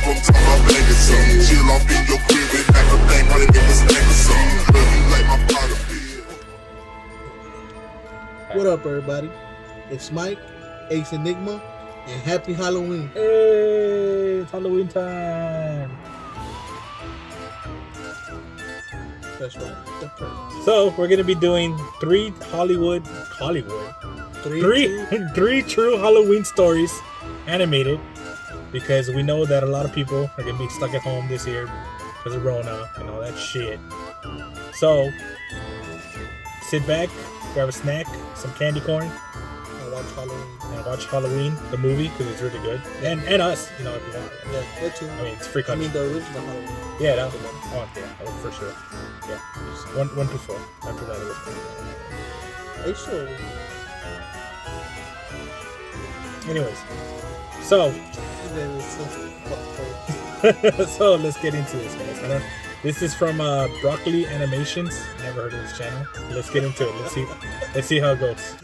from time I beg it some. Chill off in your crib and have a thing running in this neck or something. Love you like my father did. What up, everybody? It's Mike, Ace Enigma, and happy Halloween. Hey, it's Halloween time. That's right. So we're gonna be doing three true Halloween stories, animated, because we know that a lot of people are gonna be stuck at home this year because of Rona and all that shit. So sit back, grab a snack, some candy corn, And watch Halloween. and watch Halloween, the movie, because it's really good. And us, if you want. Yeah, that too. I mean, it's free I country. mean, the original Halloween. Yeah, that one. Oh, yeah, for sure. Yeah, just one to four. After that, it was. Are you sure? Anyways, so so let's get into this, guys. This is from Broccoli Animations. Never heard of this channel. Let's get into it. Let's see how it goes.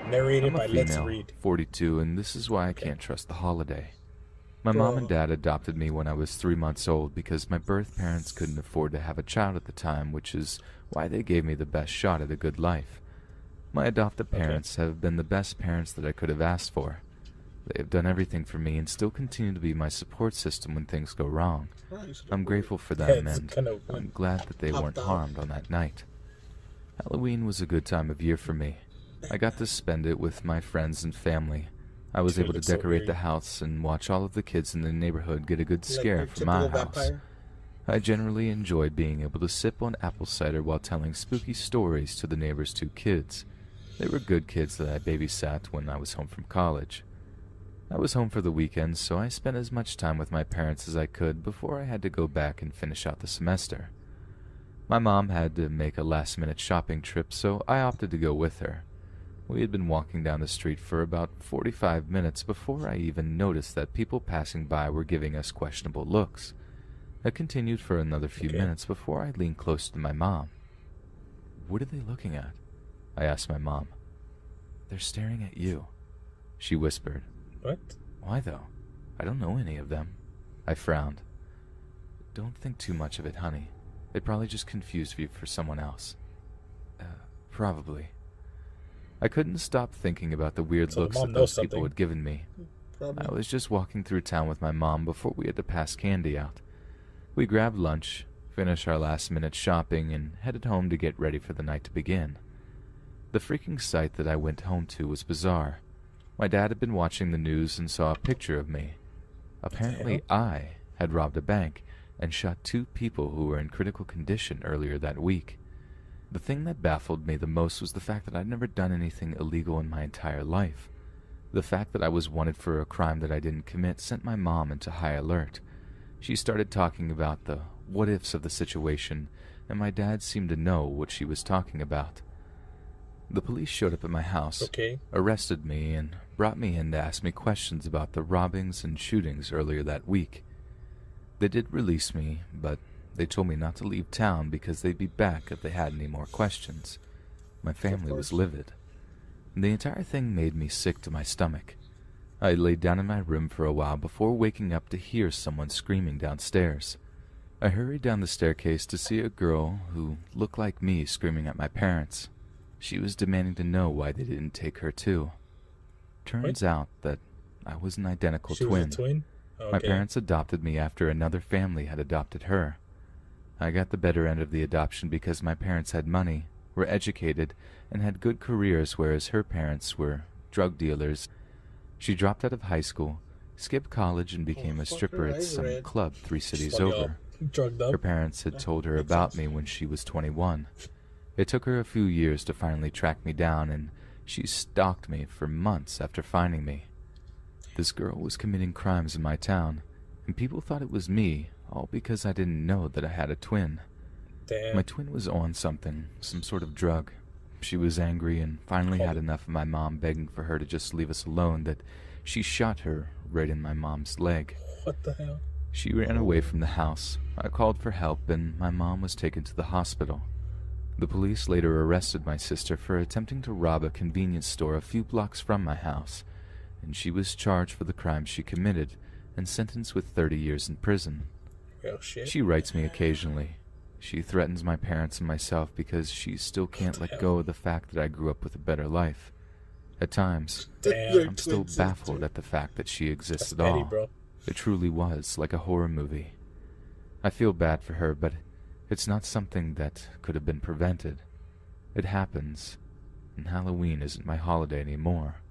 Narrated by Let's Read. 42, and this is why I can't trust the holiday. My mom and dad adopted me when I was 3 months old because my birth parents couldn't afford to have a child at the time, which is why they gave me the best shot at a good life. My adoptive parents have been the best parents that I could have asked for. They have done everything for me and still continue to be my support system when things go wrong. I'm grateful for them, and I'm glad that they weren't harmed on that night. Halloween was a good time of year for me. I got to spend it with my friends and family. I was able to decorate the house and watch all of the kids in the neighborhood get a good scare from our house. I generally enjoyed being able to sip on apple cider while telling spooky stories to the neighbors' 2 kids. They were good kids that I babysat when I was home from college. I was home for the weekend, so I spent as much time with my parents as I could before I had to go back and finish out the semester. My mom had to make a last-minute shopping trip, so I opted to go with her. We had been walking down the street for about 45 minutes before I even noticed that people passing by were giving us questionable looks. I continued for another few minutes before I leaned close to my mom. "What are they looking at?" I asked my mom. "They're staring at you," she whispered. What? "Why though? I don't know any of them." I frowned. "Don't think too much of it, honey. They probably just confused you for someone else." Probably." I couldn't stop thinking about the weird looks that those people had given me. I was just walking through town with my mom before we had to pass candy out. We grabbed lunch, finished our last-minute shopping, and headed home to get ready for the night to begin. The freaking sight that I went home to was bizarre. My dad had been watching the news and saw a picture of me. Apparently I had robbed a bank and shot 2 people who were in critical condition earlier that week. The thing that baffled me the most was the fact that I'd never done anything illegal in my entire life. The fact that I was wanted for a crime that I didn't commit sent my mom into high alert. She started talking about the what-ifs of the situation, and my dad seemed to know what she was talking about. The police showed up at my house, arrested me, and brought me in to ask me questions about the robbings and shootings earlier that week. They did release me, but they told me not to leave town because they'd be back if they had any more questions. My family was livid. The entire thing made me sick to my stomach. I laid down in my room for a while before waking up to hear someone screaming downstairs. I hurried down the staircase to see a girl who looked like me screaming at my parents. She was demanding to know why they didn't take her too. Turns out that I was an identical twin. My parents adopted me after another family had adopted her. I got the better end of the adoption because my parents had money, were educated, and had good careers, whereas her parents were drug dealers. She dropped out of high school, skipped college, and became a stripper at some club 3 cities over. Her parents had told her about me when she was 21. It took her a few years to finally track me down, and she stalked me for months after finding me. This girl was committing crimes in my town, and people thought it was me, all because I didn't know that I had a twin. My twin was on something, some sort of drug. She was angry and finally had enough of my mom begging for her to just leave us alone that she shot her right in my mom's leg. What the hell? She ran away from the house. I called for help and my mom was taken to the hospital. The police later arrested my sister for attempting to rob a convenience store a few blocks from my house. and she was charged for the crime she committed and sentenced with 30 years in prison. Oh, shit. She writes me occasionally. She threatens my parents and myself because she still can't let go of the fact that I grew up with a better life. At times, Damn. I'm still baffled at the fact that she exists That's at petty, all. bro. It truly was like a horror movie. I feel bad for her, but it's not something that could have been prevented. It happens, and Halloween isn't my holiday anymore,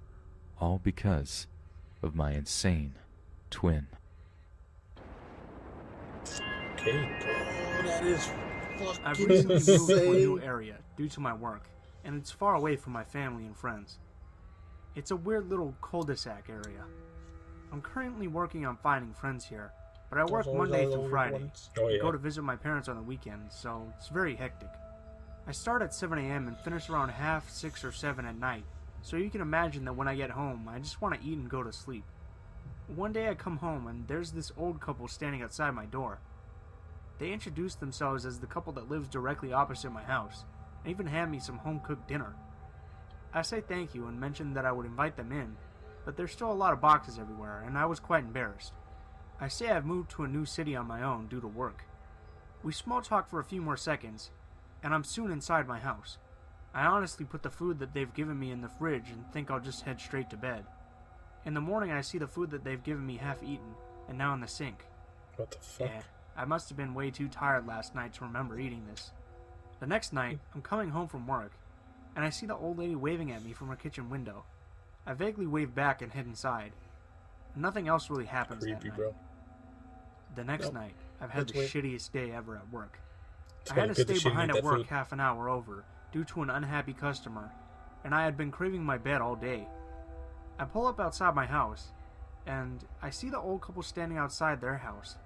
all because of my insane twin. Okay. Oh, that is I've fucking recently moved to a new insane. area due to my work, and it's far away from my family and friends. It's a weird little cul-de-sac area. I'm currently working on finding friends here, but I work Those always Monday are the through only Friday. ones. Oh, I yeah. go to visit my parents on the weekends, so it's very hectic. I start at 7 a.m. and finish around 6 or 7 at night, so you can imagine that when I get home, I just want to eat and go to sleep. One day I come home and there's this old couple standing outside my door. They introduce themselves as the couple that lives directly opposite my house, and even hand me some home-cooked dinner. I say thank you and mention that I would invite them in, but there's still a lot of boxes everywhere, and I was quite embarrassed. I say I've moved to a new city on my own due to work. We small talk for a few more seconds, and I'm soon inside my house. I honestly put the food that they've given me in the fridge and think I'll just head straight to bed. In the morning I see the food that they've given me half eaten, and now in the sink. What the fuck? I must have been way too tired last night to remember eating this. The next night, I'm coming home from work, and I see the old lady waving at me from her kitchen window. I vaguely wave back and head inside. Nothing else really happens that Creepy, night. bro. The next Nope. night, I've had That's the weird. shittiest day ever at work. It's I had probably to good that stay she didn't behind eat at that work food. half an hour over due to an unhappy customer, and I had been craving my bed all day. I pull up outside my house, and I see the old couple standing outside their house.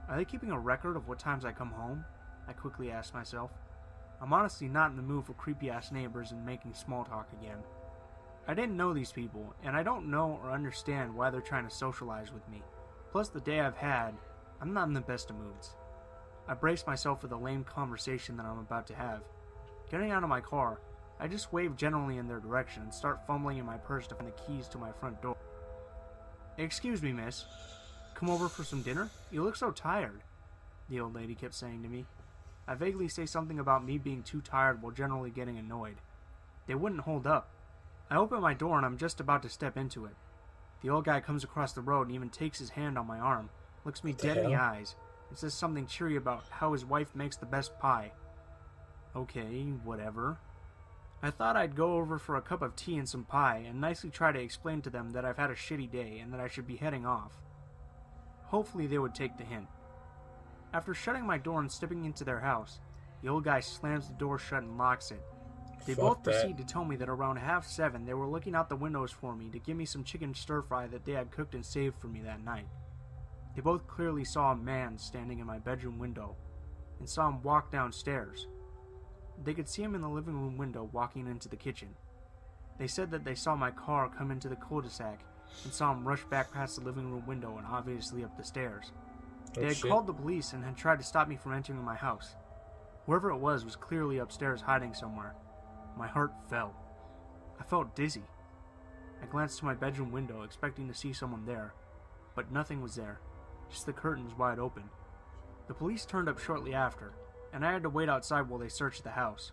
Are they keeping a record of what times I come home? I quickly ask myself. I'm honestly not in the mood for creepy-ass neighbors and making small talk again. I didn't know these people, and I don't know or understand why they're trying to socialize with me. Plus, the day I've had, I'm not in the best of moods. I brace myself for the lame conversation that I'm about to have. Getting out of my car, I just wave generally in their direction and start fumbling in my purse to find the keys to my front door. Excuse me, miss. Come over for some dinner? You look so tired, the old lady kept saying to me. I vaguely say something about me being too tired while generally getting annoyed. They wouldn't hold up. I open my door and I'm just about to step into it. The old guy comes across the road and even takes his hand on my arm, looks me dead in the eyes, and says something cheery about how his wife makes the best pie. Okay, whatever. I thought I'd go over for a cup of tea and some pie and nicely try to explain to them that I've had a shitty day and that I should be heading off. Hopefully they would take the hint. After shutting my door and stepping into their house, the old guy slams the door shut and locks it. They Fuck both that. proceed to tell me that around 7:30 they were looking out the windows for me to give me some chicken stir-fry that they had cooked and saved for me that night. They both clearly saw a man standing in my bedroom window and saw him walk downstairs. They could see him in the living room window walking into the kitchen. They said that they saw my car come into the cul-de-sac and saw him rush back past the living room window and obviously up the stairs. Oh, They had shit. called the police and had tried to stop me from entering my house. Whoever it was clearly upstairs hiding somewhere. My heart fell. I felt dizzy. I glanced to my bedroom window expecting to see someone there, but nothing was there, just the curtains wide open. The police turned up shortly after, and I had to wait outside while they searched the house.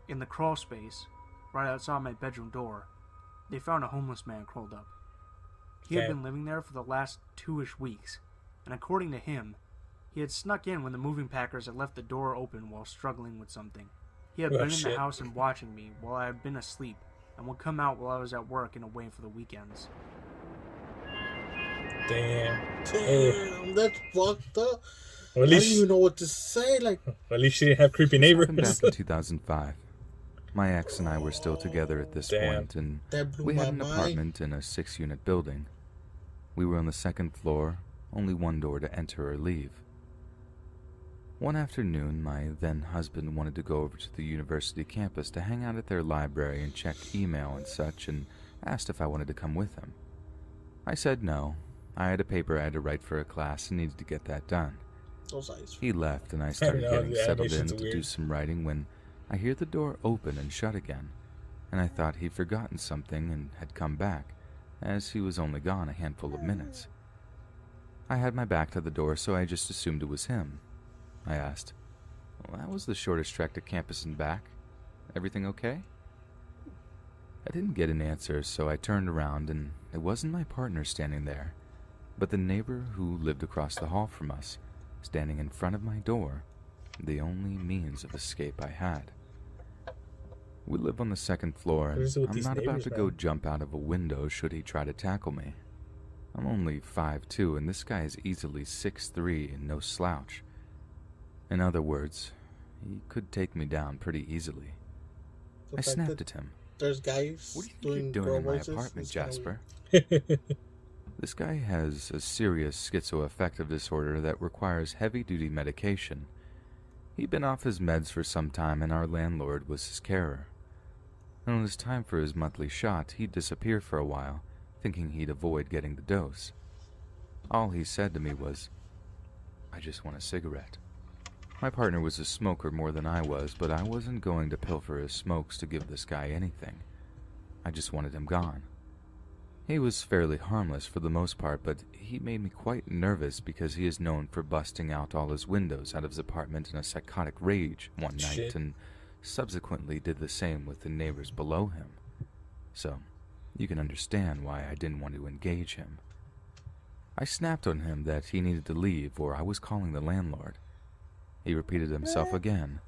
In the crawl space, right outside my bedroom door, they found a homeless man curled up. He had Damn. been living there for the last 2-ish weeks, and according to him, he had snuck in when the moving packers had left the door open while struggling with something. He had Oh, been in shit. the house and watching me while I had been asleep, and would come out while I was at work and away for the weekends. Damn. Damn, that's fucked up. Well, at I least, didn't even know what to say. Like, at least she didn't have creepy This happened neighbors. back in 2005. My ex and I were still together at this Damn. point, and that blew we my had an mind. apartment in a 6-unit building. We were on the second floor, only one door to enter or leave. One afternoon, my then husband wanted to go over to the university campus to hang out at their library and check email and such, and asked if I wanted to come with him. I said no. I had a paper I had to write for a class and needed to get that done. Those eyes. He left and I started know, getting the settled in animation's to do weird. some writing when I hear the door open and shut again, and I thought he'd forgotten something and had come back, as he was only gone a handful of minutes. I had my back to the door, so I just assumed it was him. I asked, "Well, that was the shortest trek to campus and back. Everything okay?" I didn't get an answer, so I turned around, and it wasn't my partner standing there, but the neighbor who lived across the hall from us, standing in front of my door, the only means of escape I had. We live on the second floor, and I'm not about to go jump out of a window should he try to tackle me. I'm only 5'2", and this guy is easily 6'3" and no slouch. In other words, he could take me down pretty easily. I snapped at him. There's guys "What do you think you're doing in my apartment, Jasper?" This guy has a serious schizoaffective disorder that requires heavy-duty medication. He'd been off his meds for some time, and our landlord was his carer. And when it was time for his monthly shot, he'd disappear for a while, thinking he'd avoid getting the dose. All he said to me was, "I just want a cigarette." My partner was a smoker more than I was, but I wasn't going to pilfer his smokes to give this guy anything. I just wanted him gone. He was fairly harmless for the most part, but he made me quite nervous because he is known for busting out all his windows out of his apartment in a psychotic rage one night, and subsequently did the same with the neighbors below him. So, you can understand why I didn't want to engage him. I snapped on him that he needed to leave or I was calling the landlord. He repeated himself again,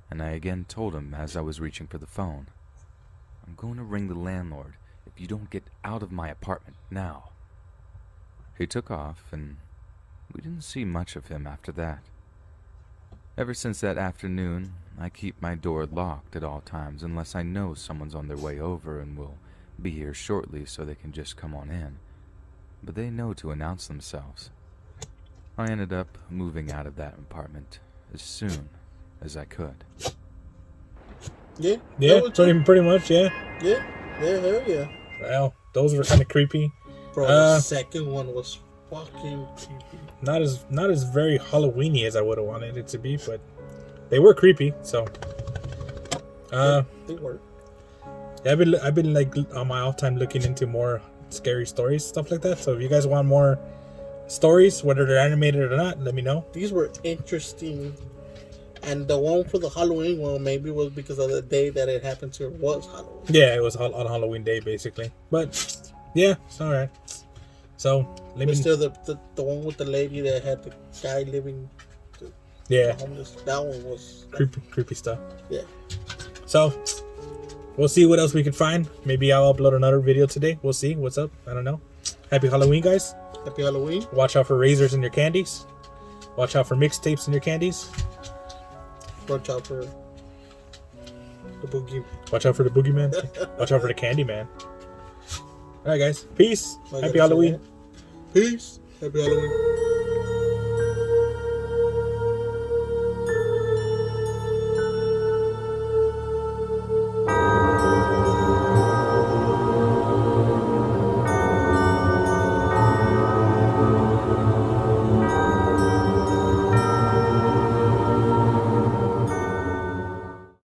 and I again told him as I was reaching for the phone, "I'm going to ring the landlord if you don't get out of my apartment now." He took off, and we didn't see much of him after that. Ever since that afternoon, I keep my door locked at all times unless I know someone's on their way over and will be here shortly so they can just come on in. But they know to announce themselves. I ended up moving out of that apartment as soon as I could. Yeah, pretty much, yeah. Yeah, hell yeah. Well, those were kind of creepy. Bro, the second one was fucking creepy. Not as very Halloweeny as I would have wanted it to be, but they were creepy. So, they were. Yeah, I've been like on my off time looking into more scary stories, stuff like that. So if you guys want more stories, whether they're animated or not, let me know. These were interesting, and the one for the Halloween one maybe was because of the day that it happened to was Halloween. Yeah, it was on Halloween day basically, but yeah, it's all right. So let me. Still, the one with the lady that had the guy living. Yeah, homeless. That one was creepy stuff. Yeah. So we'll see what else we can find. Maybe I'll upload another video today. We'll see what's up. I don't know. Happy Halloween, guys. Happy Halloween. Watch out for razors in your candies. Watch out for mixtapes in your candies. Watch out for the boogie. Watch out for the boogeyman. Watch out for the candy man. All right, guys. Peace. Happy Halloween. Peace. Happy Halloween.